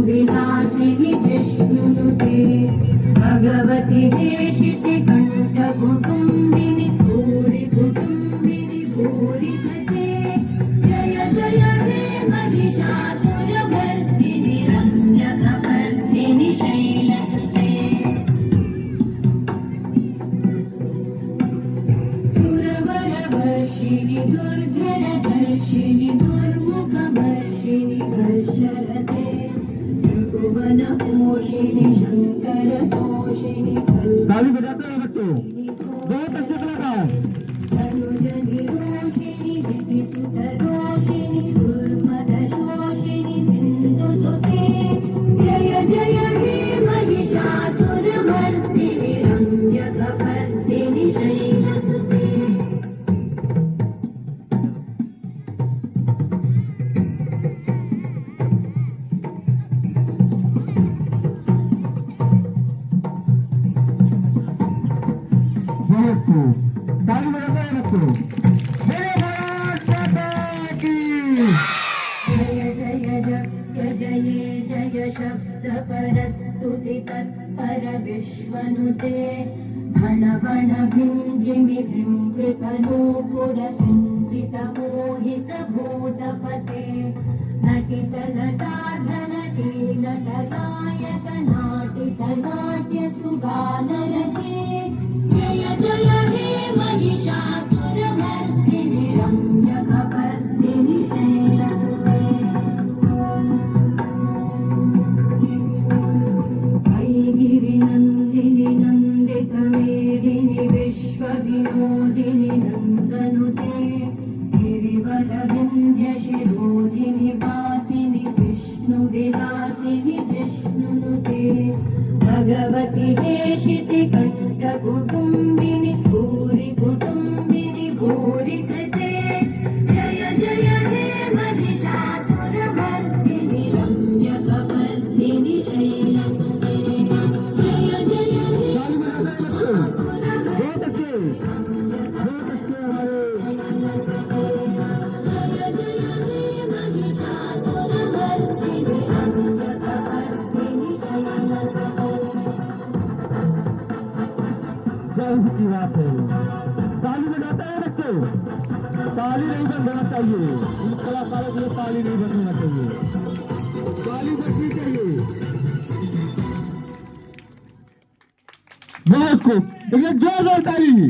विलासिनि जिष्णुनुते भगवति देशिति कण्ठकुटुम्बिनि भूरि कुटुम्बिनि भूरि कृते जय जय हे महिषासुरभर्दिनि रम्यकपर्दिनि शैलसुते सुरवरवर्षिणि दुर्धरदर्शिनि दुर्मुखवर्षिणि कर्षरते भुवनपोषिणि शङ्करतोषिणि ताली बजाते हैं बच्चों, बहुत अच्छे कलाकार। तनुजनिरोषिणि दितिसुतरोषिणि दुर्मदशोषिणि सिन्धुसुते जय जय हे महिषासुरमर्दिनि रम्यकपर्दिनि शैलसुते ताली बजाते हैं बच्चों, बोलो भारत माता की। जय जय जय जय शब्द परस्तुति तत्पर विश्वनुते धन बण भिञ्जिमि बिम्बृतनूपुर सिञ्चित मोहित भूतपते नटित नटाधनटी नटनायक नाटित नाट्य सुगानरते जय जय हे महिषासुरमर्दिनि रम्यकपर्दिनि शैलसुते ऐगिरिनन्दिनि नन्दितमेदिनि विश्वविनोदिनि नन्दनुते गिरिवरविन्ध्यशिरोधिनि वासिनि विष्णुविलासिनि जिष्णुनुते भगवति देशिति कण्ठकुटुम्बिनि भूरि कुटुम्बिनि भूरि कृते जय जय हे महिषासुरमर्दिनि रम्यकपर्दिनि शैलसुते जय जय हे बहुत अच्छे हमारे महिषासुरमर्दिनि रम्यकपर्दिनि शैलसुते बहुत की बात है। ताली बजाते हैं बच्चे, ताली नहीं बंद होना चाहिए, इन कलाकारों के लिए ताली नहीं बंद होना चाहिए, ताली बजनी चाहिए। बहुत खूब, देखिए जोरदार ताली।